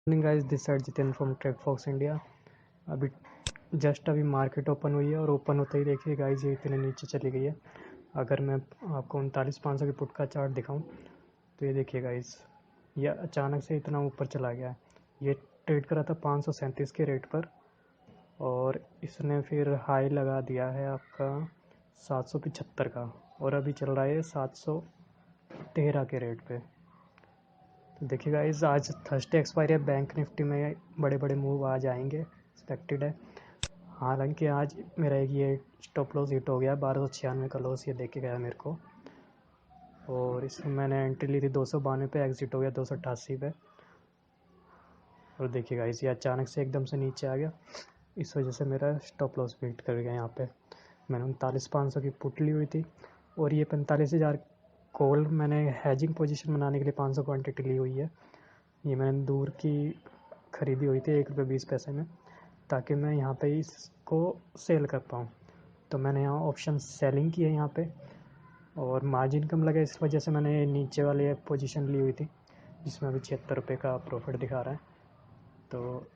Morning guys, this side Jitendra from Trek Fox India. अभी अभी market open हुई है और ओपन होते ही देखिए गाइस ये इतने नीचे चली गई है। अगर मैं आपको 39,500 के पुट का चार्ट दिखाऊं तो ये देखिए गाइस, ये अचानक से इतना ऊपर चला गया है। ये ट्रेड करा था 537 के रेट पर और इसने फिर हाई लगा दिया है आपका 775 का और अभी चल रहा है 713 के रेट पे। तो देखिए गाइस, आज थर्सडे एक्सपायरी है, बैंक निफ्टी में बड़े बड़े मूव आज आएंगे, एक्सपेक्टेड है। हालांकि आज मेरा एक ये स्टॉप लॉस हिट हो गया, 1296 का लॉस ये देखे गया मेरे को। और इसमें मैंने एंट्री ली थी 292 पे, एग्जिट हो गया 288 पे। और देखिए गाइस, ये अचानक से एकदम से नीचे आ गया, इस वजह से मेरा स्टॉप लॉस भी हिट कर गया। यहाँ पे मैंने 39,500 की पुट ली हुई थी और ये 45,000 कॉल मैंने हैजिंग पोजीशन बनाने के लिए 500 क्वांटिटी ली हुई है। ये मैंने दूर की ख़रीदी हुई थी 1 रुपये 20 पैसे में, ताकि मैं यहाँ पे इसको सेल कर पाऊँ। तो मैंने यहाँ ऑप्शन सेलिंग की है यहाँ पे और मार्जिन कम लगा, इस वजह से मैंने नीचे वाली एक पोजीशन ली हुई थी जिसमें अभी 76 रुपये का प्रॉफिट दिखा रहा है। तो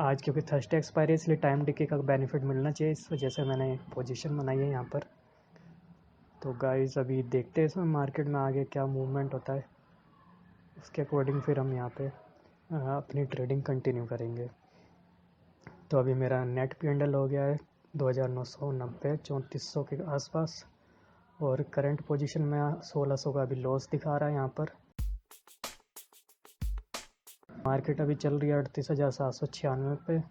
आज क्योंकि थर्सडे एक्सपायरी है इसलिए टाइम डिके का बेनिफिट मिलना चाहिए, इस वजह से मैंने पोजीशन बनाई है यहाँ पर। तो गाइस अभी देखते हैं इसमें मार्केट में आगे क्या मूवमेंट होता है, उसके अकॉर्डिंग फिर हम यहाँ पे अपनी ट्रेडिंग कंटिन्यू करेंगे। तो अभी मेरा नेट P&L हो गया है 2,990, 3400 के आसपास और करंट पोजीशन में 1600 का अभी लॉस दिखा रहा है यहाँ पर। मार्केट अभी चल रही है 38,796 पे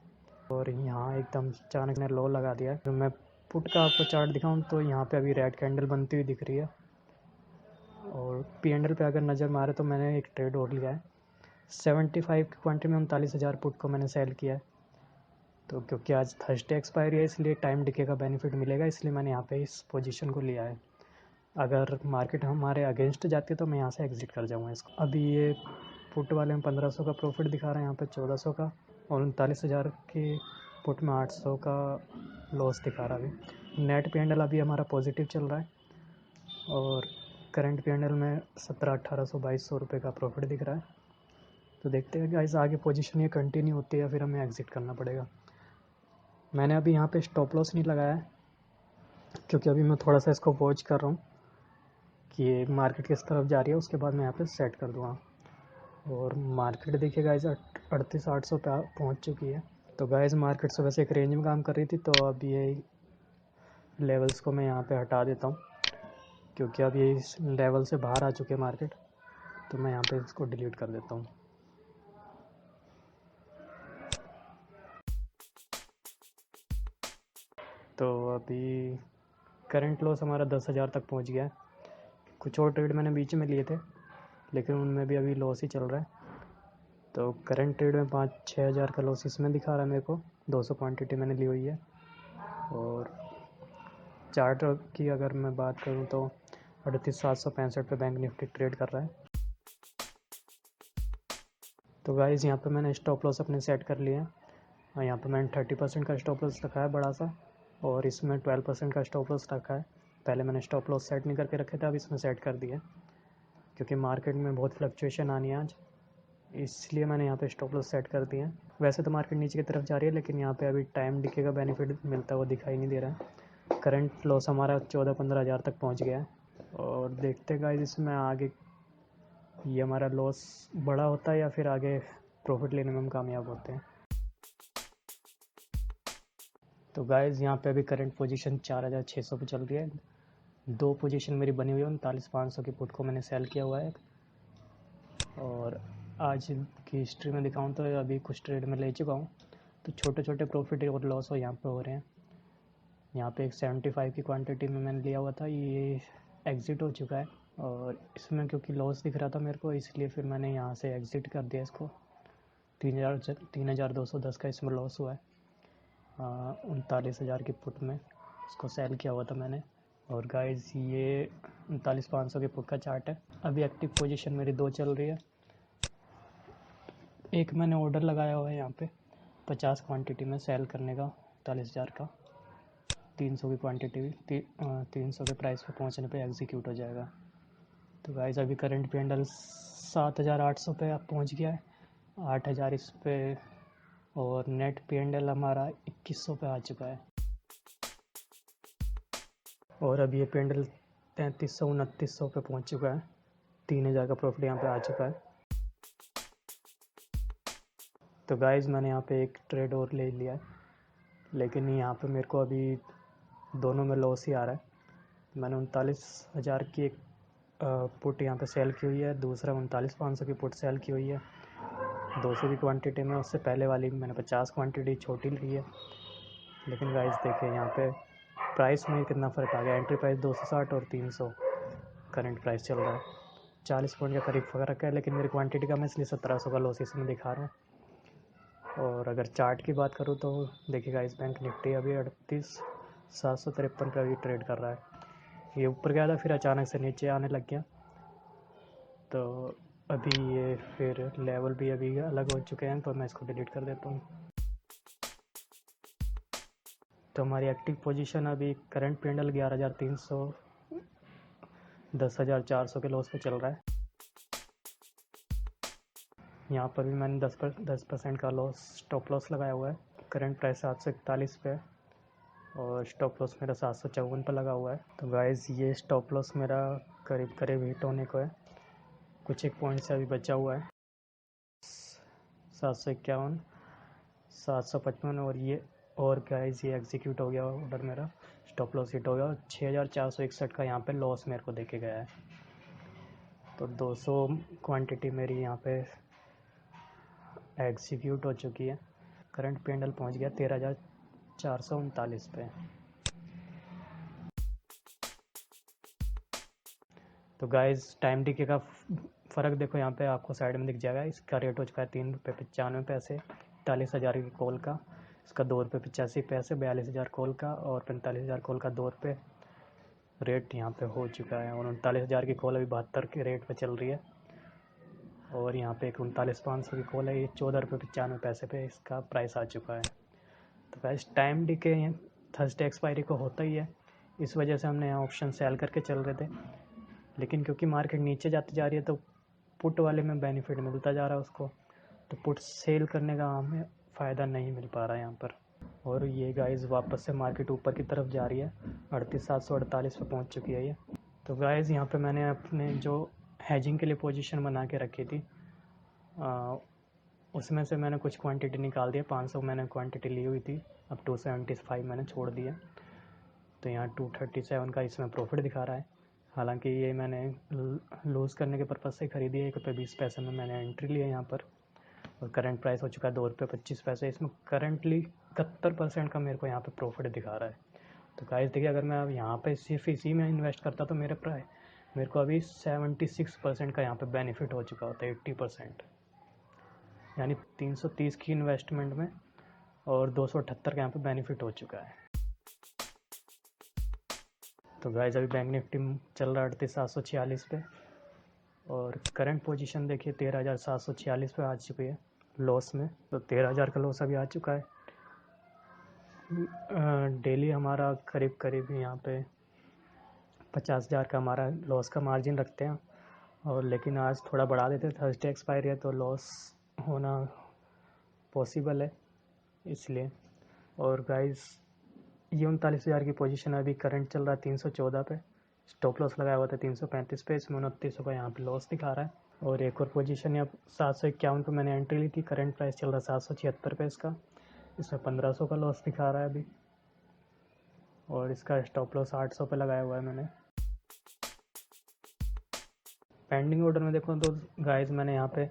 और यहाँ एकदम अचानक ने लो लगा दिया है। मैं पुट का आपको चार्ट दिखाऊं तो यहाँ पे अभी रेड कैंडल बनती हुई दिख रही है और P&L पे अगर नज़र मारे तो मैंने एक ट्रेड और लिया है 75 की क्वांटिटी में 39,000 पुट को मैंने सेल किया है। तो क्योंकि आज थर्सडे एक्सपायरी है इसलिए टाइम डिके का बेनिफिट मिलेगा, इसलिए मैंने यहाँ पे इस पोजीशन को लिया है। अगर मार्केट हमारे अगेंस्ट जाती है तो मैं यहाँ से एग्ज़िट कर जाऊँगा इसको। अभी ये पुट वाले में 1500 का प्रॉफिट दिखा रहा है, यहाँ पे 1400 का और 39,000 की पुट में 800 का लॉस दिखा रहा है। अभी नेट P&L अभी हमारा पॉजिटिव चल रहा है और करंट P&L में 1700, 1800, 2200 रुपये का प्रॉफिट दिख रहा है। तो देखते हैं गाइस आगे पोजीशन ये कंटिन्यू होती है या फिर हमें एग्ज़िट करना पड़ेगा। मैंने अभी यहाँ पे स्टॉप लॉस नहीं लगाया है क्योंकि अभी मैं थोड़ा सा इसको वॉच कर रहा हूँ कि ये मार्केट किस तरफ जा रही है, उसके बाद मैं यहाँ पे सेट कर दूँगा। और मार्केट देखिए गाइस 38,800 पे पहुँच चुकी है। तो गाइस मार्केट सुबह से एक रेंज में काम कर रही थी, तो अब ये लेवल्स को मैं यहाँ पे हटा देता हूँ क्योंकि अब ये इस लेवल से बाहर आ चुके हैं मार्केट, तो मैं यहाँ पे इसको डिलीट कर देता हूँ। तो अभी करंट लॉस हमारा 10,000 तक पहुँच गया है। कुछ और ट्रेड मैंने बीच में लिए थे लेकिन उनमें भी अभी लॉस ही चल रहा है। तो करंट ट्रेड में 5-6 हज़ार का लॉस इसमें दिखा रहा है मेरे को, 200 क्वांटिटी मैंने ली हुई है। और चार्ट की अगर मैं बात करूं तो 38,765 पे बैंक निफ्टी ट्रेड कर रहा है। तो गाइस यहाँ पे मैंने स्टॉप लॉस अपने सेट कर लिए हैं और यहाँ पे मैंने 30% का स्टॉप लॉस रखा है बड़ा सा और इसमें 12% का स्टॉप लॉस रखा है। पहले मैंने स्टॉप लॉस सेट नहीं करके रखे थे, अब इसमें सेट कर दिया क्योंकि मार्केट में बहुत फ्लक्चुएशन आनी है आज, इसलिए मैंने यहाँ पे स्टॉप लॉस सेट कर दिए हैं। वैसे तो मार्केट नीचे की तरफ जा रही है लेकिन यहाँ पे अभी टाइम डिके का बेनिफिट मिलता हुआ दिखाई नहीं दे रहा है। करंट लॉस हमारा 14-15 हज़ार तक पहुँच गया है और देखते हैं गाइस इसमें आगे ये हमारा लॉस बड़ा होता है या फिर आगे प्रॉफिट लेने में हम कामयाब होते हैं। तो गाइस यहाँ पे अभी करंट पोजीशन 4,600 पे चल रही है। 2 पोजीशन मेरी बनी हुई है, 39,500 की पुट को मैंने सेल किया हुआ है और आज की हिस्ट्री में दिखाऊं तो अभी कुछ ट्रेड में ले चुका हूं, तो छोटे छोटे प्रॉफिट और लॉस हो यहाँ पे हो रहे हैं। यहाँ पे एक 75 की क्वांटिटी में मैंने लिया हुआ था, ये एग्ज़िट हो चुका है और इसमें क्योंकि लॉस दिख रहा था मेरे को इसलिए फिर मैंने यहाँ से एग्ज़िट कर दिया इसको। 3,210 का इसमें लॉस हुआ है। 39,000 की पुट में इसको सेल किया हुआ था मैंने। और गाइस ये 39,500 के पुट का चार्ट है। अभी एक्टिव पोजीशन मेरी 2 चल रही है। एक मैंने ऑर्डर लगाया हुआ है यहाँ पे 50 क्वांटिटी में सेल करने का 39,000 का, 300 की क्वांटिटी 300 के प्राइस पे पहुँचने पे एग्जीक्यूट हो जाएगा। तो गाइस अभी करंट P&L 7,800 पे अब पहुँच गया है 8,000 इस पे, और नेट P&L हमारा 2100 पे आ चुका है। और अब ये P&L 3300-2900 पे पहुंच चुका है। 3000 का प्रॉफिट यहाँ पे आ चुका है। तो गाइस मैंने यहाँ पे एक ट्रेड और ले लिया है, लेकिन यहाँ पे मेरे को अभी दोनों में लॉस ही आ रहा है। मैंने 39,000 की एक पुट यहाँ पे सेल की हुई है, दूसरा 39,500 की पुट सेल की हुई है 200 की क्वांटिटी में। उससे पहले वाली मैंने 50 क्वांटिटी छोटी ली है। लेकिन गाइस देखिए यहाँ पे प्राइस में कितना फ़र्क आ गया। एंट्री प्राइस 260 और 300 करंट प्राइस चल रहा है, 40 पॉइंट के करीब फ़र्क है। लेकिन मेरी क्वांटिटी कम है, इसलिए 1700 का लॉस इसमें दिखा रहा है। और अगर चार्ट की बात करूँ तो देखिएगा इस बैंक निफ्टी अभी 38,753 पे अभी ट्रेड कर रहा है। ये ऊपर गया था, फिर अचानक से नीचे आने लग गया। तो अभी ये फिर लेवल भी अभी अलग हो चुके हैं, तो मैं इसको डिलीट कर देता हूँ। तो हमारी एक्टिव पोजीशन अभी करंट P&L 11,300, 10,400 के लॉस पे चल रहा है। यहाँ पर भी मैंने 10% का लॉस स्टॉप लॉस लगाया हुआ है। करंट प्राइस 741 पे और स्टॉप लॉस मेरा 754 पर लगा हुआ है। तो गाइस ये स्टॉप लॉस मेरा करीब करीब हिट होने को है, कुछ एक पॉइंट से अभी बचा हुआ है। 751, 755 और गाइस ये एग्जीक्यूट हो गया ऑर्डर, मेरा स्टॉप लॉस हिट हो गया। 6,461 का यहाँ पे लॉस मेरे को देके गया है। तो 200 क्वांटिटी मेरी यहाँ पे एग्जीक्यूट हो चुकी है। करंट P&L पहुँच गया 13,439 पे। तो गाइस टाइम डिके का फ़र्क देखो, यहाँ पे आपको साइड में दिख जाएगा। इसका रेट हो चुका है 3 रुपये 95 पैसे 41,000 की कॉल का। इसका 2 रुपये 85 पैसे 42,000 कॉल का, और 45,000 कॉल का 2 रुपये रेट यहाँ पे हो चुका है। और 39,000 की कॉल अभी 72 के रेट पे चल रही है। और यहाँ पे एक 39,500 की कॉल है, ये 14 रुपये 95 पैसे पे इसका प्राइस आ चुका है। तो guys time decay Thursday expiry को होता ही है, इस वजह से हमने यहाँ ऑप्शन सेल करके चल रहे थे। लेकिन क्योंकि मार्केट नीचे जाती जा रही है, तो पुट वाले में बेनिफिट मिलता जा रहा है उसको, तो पुट सेल करने का हमें फ़ायदा नहीं मिल पा रहा है यहाँ पर। और ये गाइस वापस से मार्केट ऊपर की तरफ जा रही है, 38,748 पे पहुँच चुकी है ये। तो गाइस यहाँ पे मैंने अपने जो हैजिंग के लिए पोजीशन बना के रखी थी, उसमें से मैंने कुछ क्वांटिटी निकाल दिया। 500 मैंने क्वांटिटी ली हुई थी, अब 275 मैंने छोड़ दिया। तो यहाँ 237 का इसमें प्रॉफिट दिखा रहा है। हालांकि ये मैंने लूज़ करने के पर्पज़ से ख़रीदी है। 1 रुपये 20 पैसे में मैंने एंट्री ली है यहाँ पर, और करंट प्राइस हो चुका है 2 रुपये 25 पैसे। इसमें करंटली 71% का मेरे को यहाँ पे प्रॉफिट दिखा रहा है। तो गाइस देखिए, अगर मैं अब यहाँ पे सिर्फ इसी में इन्वेस्ट करता तो मेरे को अभी 76% का यहाँ पे बेनिफिट हो चुका होता है, 80%, यानी 330 की इन्वेस्टमेंट में और 278 का यहाँ पे बेनिफिट हो चुका है। तो गाइस अभी बैंक निफ्टी चल रहा है 38,746 पे, और करंट पोजीशन देखिए 13,746 पे आ चुकी है लॉस में। तो 13,000 का लॉस अभी आ चुका है। डेली हमारा करीब करीब यहाँ पे 50,000 का हमारा लॉस का मार्जिन रखते हैं, और लेकिन आज थोड़ा बढ़ा देते हैं, थर्सडे एक्सपायरी है तो लॉस होना पॉसिबल है इसलिए। और गाइस ये 39,000 की पोजीशन अभी करंट चल रहा है 314 पे, स्टॉप लॉस लगाया हुआ था 335 पे, इसमें 2900 का यहाँ पे लॉस दिखा रहा है। और एक और पोजीशन है 751 पे मैंने एंट्री ली थी, करंट प्राइस चल रहा है 776 पे इसका, इसमें 1500 का लॉस दिखा रहा है अभी। और इसका स्टॉप लॉस 800 पे लगाया हुआ है मैंने। पेंडिंग ऑर्डर में देखो तो गाइस मैंने यहाँ पे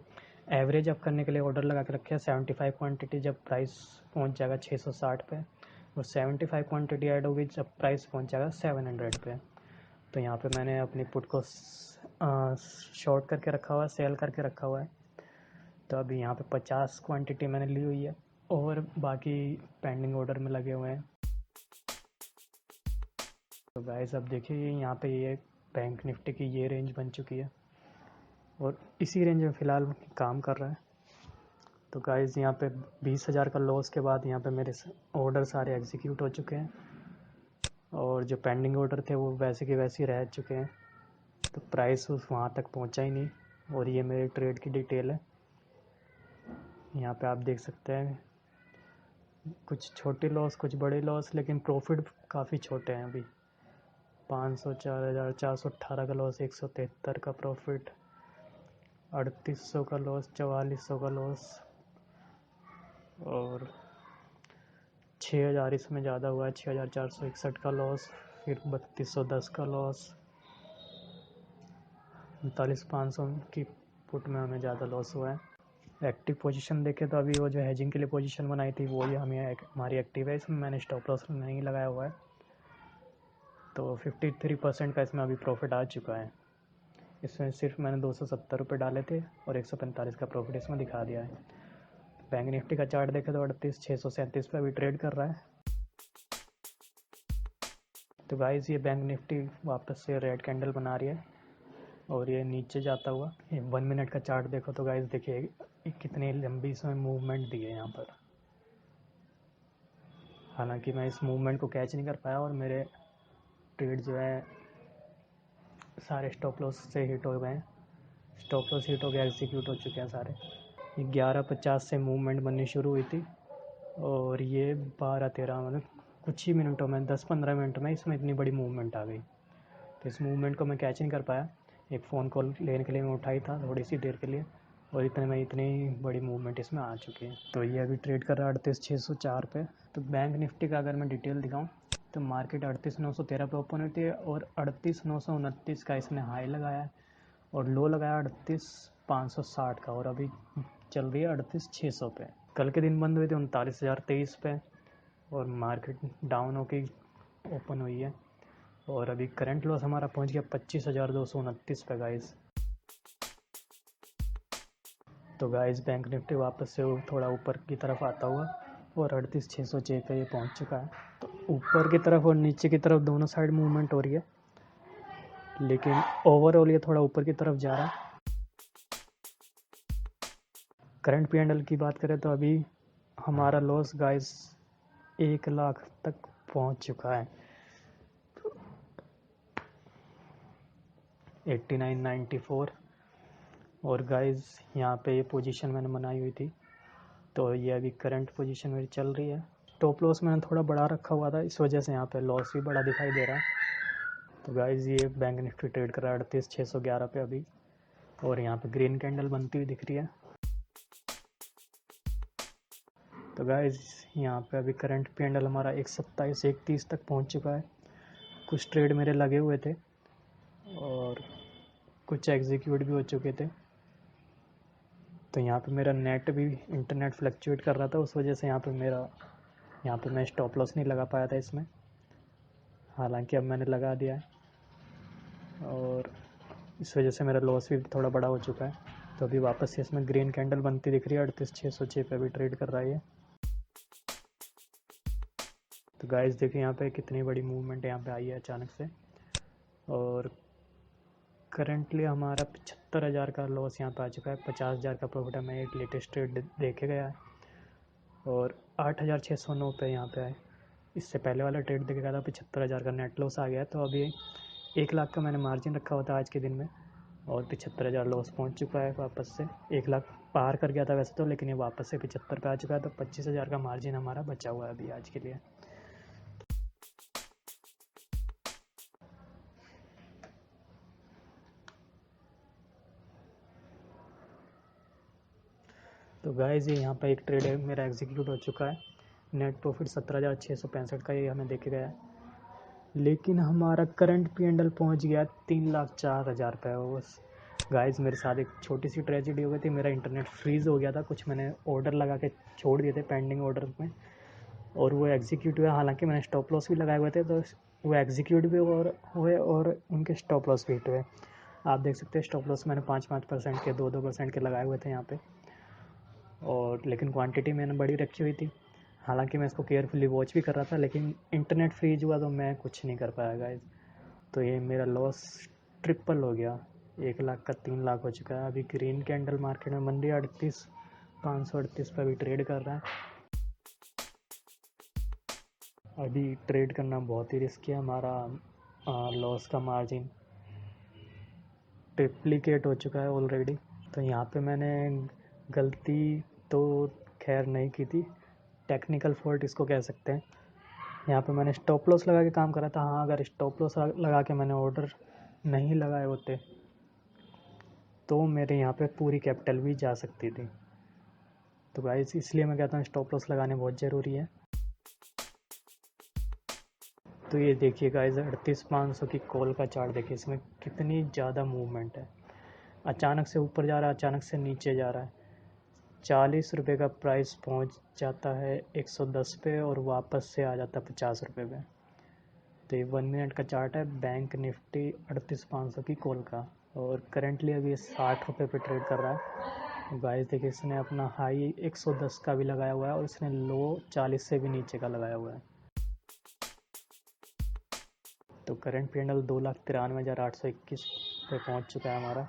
एवरेज अप करने के लिए ऑर्डर लगा के रखे हैं 75 क्वांटिटी। जब प्राइस पहुँच जाएगा 660 पे, और 75 क्वांटिटी ऐड होगी जब प्राइस पहुँच जाएगा 700 पे। तो यहाँ पे मैंने अपनी पुट को शॉर्ट करके रखा हुआ है, सेल करके रखा हुआ है। तो अभी यहाँ पे 50 क्वांटिटी मैंने ली हुई है, और बाकी पेंडिंग ऑर्डर में लगे हुए हैं। तो गाइस अब देखिए यहाँ पे ये बैंक निफ्टी की ये रेंज बन चुकी है, और इसी रेंज में फ़िलहाल काम कर रहा है। तो गाइस यहाँ पे 20,000 का लॉस के बाद यहाँ पे मेरे ऑर्डर सारे एग्जीक्यूट हो चुके हैं, और जो पेंडिंग ऑर्डर थे वो वैसे के वैसे ही रह चुके हैं। तो प्राइस वहाँ तक पहुँचा ही नहीं। और ये मेरे ट्रेड की डिटेल है। यहाँ पे आप देख सकते हैं कुछ छोटे लॉस कुछ बड़े लॉस, लेकिन प्रॉफिट काफ़ी छोटे हैं अभी। 500, 4000, 418 का लॉस, 173 का प्रॉफिट, 3800 का लॉस, 4400 का लॉस, और 6000 इसमें ज़्यादा हुआ है, 6461 का लॉस, फिर 3210 का लॉस, 39500 की पुट में हमें ज़्यादा लॉस हुआ है। एक्टिव पोजीशन देखें तो अभी वो जो हेजिंग के लिए पोजीशन बनाई थी वो ही हमारी एक्टिव है। इसमें मैंने स्टॉप लॉस नहीं लगाया हुआ है, तो 53% का इसमें अभी प्रॉफिट आ चुका है। इसमें सिर्फ मैंने 270 रुपये डाले थे और 145 का प्रॉफिट इसमें दिखा दिया है। बैंक निफ्टी का चार्ट देखें तो 38,637 पे अभी ट्रेड कर रहा है। तो गाइस ये बैंक निफ्टी वापस से रेड कैंडल बना रही है और ये नीचे जाता हुआ। ये 1 मिनट का चार्ट देखो तो गाइस देखिए कितनी लंबी इसमें मूवमेंट दी है यहाँ पर। हालांकि मैं इस मूवमेंट को कैच नहीं कर पाया और मेरे ट्रेड जो है सारे स्टॉप लॉस से हिट हो गए हैं। स्टॉप लॉस हिट हो गया, एग्जीक्यूट हो चुके हैं सारे। 11:50 से मूवमेंट बननी शुरू हुई थी और ये 12-13 मतलब कुछ ही मिनटों में 10-15 मिनट में इसमें इतनी बड़ी मूवमेंट आ गई। तो इस मूवमेंट को मैं कैच नहीं कर पाया। एक फ़ोन कॉल लेने के लिए मैं उठाई था थोड़ी सी देर के लिए और इतने में इतनी बड़ी मूवमेंट इसमें आ चुकी है। तो ये अभी ट्रेड कर रहा है 38,604 पे। तो बैंक निफ्टी का अगर मैं डिटेल दिखाऊँ तो मार्केट 38,913 पे ओपन हुई थी और 38,929 का इसने हाई लगाया है और लो लगाया 38,560 का और अभी चल रही है 38,600 पे। कल के दिन बंद हुए थे 39,023 पे और मार्केट डाउन होके ओपन हुई है और अभी करंट लॉस हमारा पहुंच गया 25,229 पे गाइस। तो गाइस बैंक निफ्टी वापस से थोड़ा ऊपर की तरफ आता हुआ और 38,606 पे ये पहुंच चुका है। तो ऊपर की तरफ और नीचे की तरफ दोनों साइड मूवमेंट हो रही है, लेकिन ओवरऑल ये थोड़ा ऊपर की तरफ जा रहा है। करंट P&L की बात करें तो अभी हमारा लॉस गाइस 1 लाख तक पहुंच चुका है। 89.94। और गाइस यहाँ पे ये पोजीशन मैंने बनाई हुई थी तो ये अभी करंट पोजीशन मेरी चल रही है। टॉप लॉस मैंने थोड़ा बढ़ा रखा हुआ था, इस वजह से यहाँ पे लॉस भी बड़ा दिखाई दे रहा है। तो गाइस ये बैंक निफ्टी ट्रेड कर रहा है 38,611 पे अभी और यहाँ पे ग्रीन कैंडल बनती हुई दिख रही है। तो गाइस यहाँ पे अभी करंट P&L हमारा 127-130 तक पहुँच चुका है। कुछ ट्रेड मेरे लगे हुए थे और कुछ एग्जीक्यूट भी हो चुके थे। तो यहाँ पे मेरा नेट भी इंटरनेट फ्लक्चुएट कर रहा था, उस वजह से यहाँ पे मैं स्टॉप लॉस नहीं लगा पाया था इसमें। हालांकि अब मैंने लगा दिया है और इस वजह से मेरा लॉस भी थोड़ा बड़ा हो चुका है। तो अभी वापस से इसमें ग्रीन कैंडल बनती दिख रही है, 38,606 पे अभी ट्रेड कर रहा है ये। तो गाइस देखिए यहाँ पे कितनी बड़ी मूवमेंट यहाँ पे आई है अचानक से और करंटली हमारा 75,000 का लॉस यहाँ पे आ चुका है। 50,000 का प्रॉफिट हमें एक लेटेस्ट ट्रेड देखे गया है और 8,609 पे यहाँ पे है। इससे पहले वाला ट्रेड देखे गया था 75,000 का नेट लॉस आ गया है। तो अभी 1 लाख का मैंने मार्जिन रखा हुआ था आज के दिन में और 75,000 लॉस पहुँच चुका है वापस से। 1 लाख पार कर गया था वैसे तो, लेकिन ये वापस से 75 पे आ चुका है। तो 25,000 का मार्जिन हमारा बचा हुआ है अभी आज के लिए। तो गाइस ये यहाँ पे एक ट्रेड है मेरा एग्जीक्यूट हो चुका है। नेट प्रॉफिट 17,665 का ये हमें देखे गया है, लेकिन हमारा करंट P&L पहुँच गया 3,04,000 पे। बस गाइस मेरे साथ एक छोटी सी ट्रेजेडी हो गई थी, मेरा इंटरनेट फ्रीज़ हो गया था। कुछ मैंने ऑर्डर लगा के छोड़ दिए थे पेंडिंग ऑर्डर में और वो एग्जीक्यूट हुआ। हालांकि मैंने स्टॉप लॉस भी लगाए हुए थे तो वो एग्जीक्यूट भी हुए और उनके स्टॉप लॉस भी हिट हुए। आप देख सकते हैं स्टॉप लॉस मैंने 5-5% के 2-2% के लगाए हुए थे यहाँ पे, और लेकिन क्वांटिटी मैंने बड़ी रखी हुई थी। हालांकि मैं इसको केयरफुली वॉच भी कर रहा था, लेकिन इंटरनेट फ्रीज हुआ तो मैं कुछ नहीं कर पाया गाइस। तो ये मेरा लॉस ट्रिपल हो गया, 1 लाख का 3 लाख हो चुका है। अभी ग्रीन कैंडल मार्केट में मंडी 38,538 पर अभी ट्रेड कर रहा है। अभी ट्रेड करना बहुत ही रिस्की है। हमारा लॉस का मार्जिन ट्रिप्लिकेट हो चुका है ऑलरेडी। तो यहाँ पे मैंने गलती तो खैर नहीं की थी, टेक्निकल फॉल्ट इसको कह सकते हैं। यहाँ पे मैंने स्टॉप लॉस लगा के काम करा था। हाँ, अगर स्टॉप लॉस लगा के मैंने ऑर्डर नहीं लगाए होते तो मेरे यहाँ पे पूरी कैपिटल भी जा सकती थी। तो गाइस इसलिए मैं कहता हूँ स्टॉप लॉस लगाने बहुत ज़रूरी है। तो ये देखिए गाइस 38,500 की कॉल का चार्ट देखिए, इसमें कितनी ज़्यादा मूवमेंट है। अचानक से ऊपर जा रहा है, अचानक से नीचे जा रहा है। 40 रुपये का प्राइस पहुंच जाता है 110 पे और वापस से आ जाता है 50 रुपये पे। तो ये 1 मिनट का चार्ट है बैंक निफ्टी 38,500 की कॉल का, और करेंटली अभी ये 60 रुपये पे ट्रेड कर रहा है। गाइस देखिए इसने अपना हाई 110 का भी लगाया हुआ है और इसने लो 40 से भी नीचे का लगाया हुआ है। तो करंट पैंडल 2,93,821 पे पहुंच चुका है हमारा।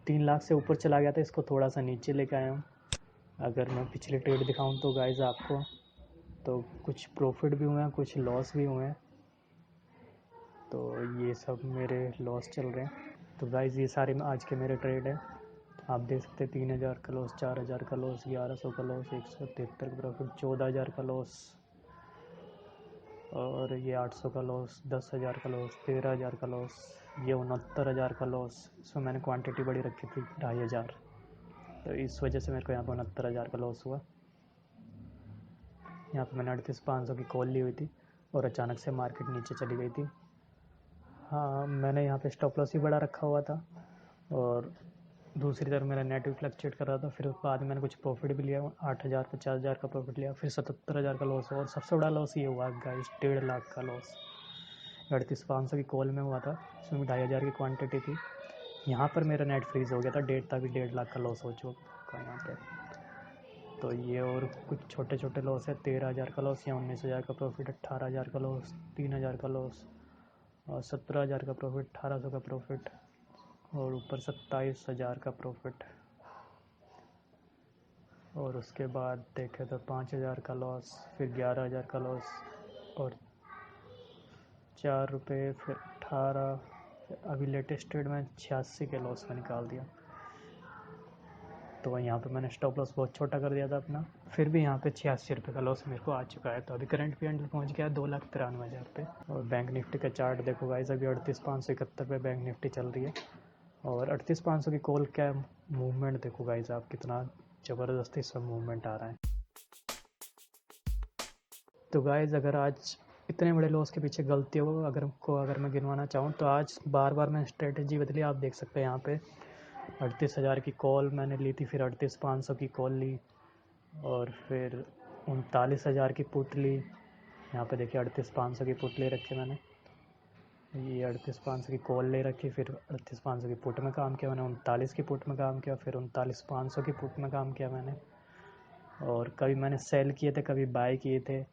3 लाख से ऊपर चला गया था, इसको थोड़ा सा नीचे लेके आया हूँ। अगर मैं पिछले ट्रेड दिखाऊं तो गाइस आपको, तो कुछ प्रॉफिट भी हुए हैं, कुछ लॉस भी हुए हैं। तो ये सब मेरे लॉस चल रहे हैं। तो गाइस ये सारे आज के मेरे ट्रेड हैं। आप देख सकते हैं 3,000 का लॉस, 4,000 का लॉस, 1,100 का लॉस, 173 का प्रॉफिट, 14,000 का लॉस, और ये 800 का लॉस, 10,000 का लॉस, 13,000 का लॉस, ये 69,000 का लॉस। इसमें मैंने क्वांटिटी बड़ी रखी थी 2,500, तो इस वजह से मेरे को यहाँ पर 69,000 का लॉस हुआ। यहाँ पे मैंने 38,500 की कॉल ली हुई थी और अचानक से मार्केट नीचे चली गई थी। हाँ, मैंने यहाँ पे स्टॉप लॉस ही बड़ा रखा हुआ था और दूसरी तरफ मेरा नेट भी फ्लक्चुएट कर रहा था। फिर उसके बाद मैंने कुछ प्रॉफिट भी लिया, 8,000 50,000 का प्रॉफिट लिया, फिर 77,000 का लॉस हुआ। और सबसे बड़ा लॉस ये हुआ गाइस 1.5 लाख का लॉस 38,500 की कॉल में हुआ था। इसमें भी 2,500 की क्वांटिटी थी। यहाँ पर मेरा नेट फ्रीज हो गया था, डेढ़ था, भी 1.5 लाख का लॉस हो चुका यहाँ पे। तो ये और कुछ छोटे छोटे लॉस है, 13,000 का लॉस या 19,000 का प्रॉफिट, 18,000 का लॉस, 3,000 का लॉस, और 17,000 का प्रॉफिट, 1,800 का प्रॉफिट, और ऊपर 27,000 का प्रॉफिट। और उसके बाद देखे तो 5,000 का लॉस, फिर 11,000 का लॉस, और 4 रुपये, फिर 18, अभी लेटेस्ट ट्रेड में 86 के लॉस में निकाल दिया। तो यहाँ पे मैंने स्टॉप लॉस बहुत छोटा कर दिया था अपना, फिर भी यहाँ पे 86 रुपये का लॉस मेरे को आ चुका है। तो अभी करंट पीएनएल पहुँच गया 2,93,000 पे। और बैंक निफ्टी का चार्ट देखो गाइस, अभी 38,571 पे बैंक निफ्टी चल रही है। और 38,500 की कॉल क्या मूवमेंट देखो गाइस आप, कितना ज़बरदस्ती सब मूवमेंट आ रहा है। तो गाइस अगर आज इतने बड़े लॉस के पीछे गलती हो अगर मैं गिनवाना चाहूँ तो आज बार बार मैंने स्ट्रेटजी बदली। आप देख सकते हैं यहाँ पे 38,000 की कॉल मैंने ली थी, फिर 38,500 की कॉल ली, और फिर 39,000 की पुट ली। यहाँ पे देखिए 38,500 की पुट ले रखी मैंने, ये 38,500 की कॉल ले रखी, फिर 38,500 की पुट में काम किया मैंने, 39 की पुट में काम किया, फिर 39,500 की पुट में काम किया मैंने। और कभी मैंने सेल किए थे, कभी बाय किए थे।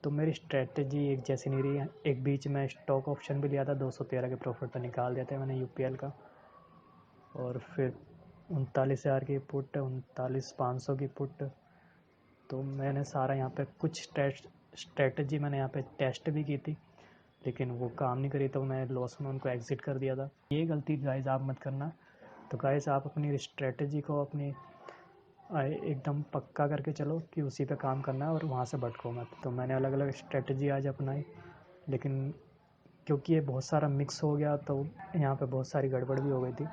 तो मेरी स्ट्रेटजी एक जैसी नहीं रही है। एक बीच में स्टॉक ऑप्शन भी लिया था, 213 के प्रॉफिट पर निकाल दिया था मैंने यूपीएल का। और फिर 39,000 की पुट, 39,500 की पुट। तो मैंने सारा यहाँ पे कुछ स्ट्रेटजी मैंने यहाँ पे टेस्ट भी की थी, लेकिन वो काम नहीं करी, तो मैं लॉस में उनको एग्ज़िट कर दिया था। ये गलती गाइस आप मत करना। तो गाइस आप अपनी स्ट्रेटजी को अपनी एकदम पक्का करके चलो कि उसी पे काम करना है और वहाँ से भटको मत। तो मैंने अलग अलग स्ट्रेटजी आज अपनाई, लेकिन क्योंकि ये बहुत सारा मिक्स हो गया तो यहाँ पे बहुत सारी गड़बड़ भी हो गई थी,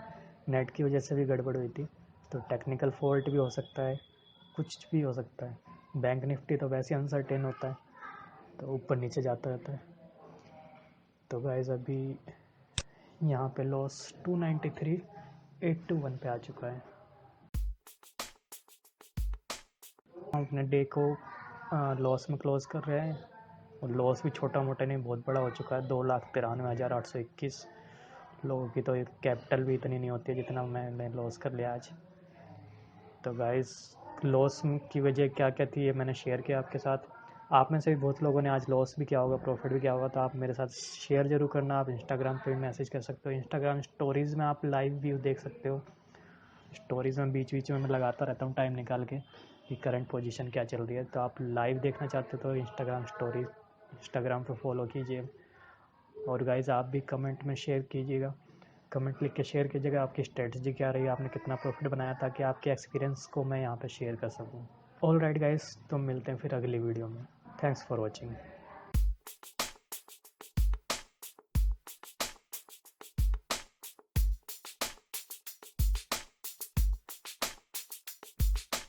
नेट की वजह से भी गड़बड़ हुई थी। तो टेक्निकल फॉल्ट भी हो सकता है, कुछ भी हो सकता है। बैंक निफ्टी तो वैसे अनसर्टेन होता है, तो ऊपर नीचे जाता रहता है। तो गाइस अभी यहाँ पे लॉस 293,821 पे आ चुका है। हम अपने डे को लॉस में क्लोज कर रहे हैं, और लॉस भी छोटा मोटा नहीं, बहुत बड़ा हो चुका है। 2,93,821 लोगों की तो कैपिटल भी इतनी नहीं होती है जितना मैंने लॉस कर लिया आज। तो गाइस लॉस की वजह क्या क्या थी ये मैंने शेयर किया आपके साथ। आप में से भी बहुत लोगों ने आज लॉस भी किया होगा, प्रॉफिट भी किया होगा, तो आप मेरे साथ शेयर ज़रूर करना। आप इंस्टाग्राम पे भी मैसेज कर सकते हो, इंस्टाग्राम स्टोरीज़ में आप लाइव व्यू देख सकते हो। स्टोरीज़ में बीच बीच में मैं लगाता रहता हूँ टाइम निकाल के कि करंट पोजीशन क्या चल रही है। तो आप लाइव देखना चाहते हो तो इंस्टाग्राम स्टोरी, इंस्टाग्राम पे फॉलो कीजिए। और गाइज़ आप भी कमेंट में शेयर कीजिएगा कमेंट लिख के शेयर कीजिएगा आपकी स्ट्रेटजी क्या रही, आपने कितना प्रॉफिट बनाया, ताकि आपके एक्सपीरियंस को मैं यहाँ पे शेयर कर सकूँ। ऑल राइट गाइस, तो मिलते हैं फिर अगली वीडियो में। Thanks for watching.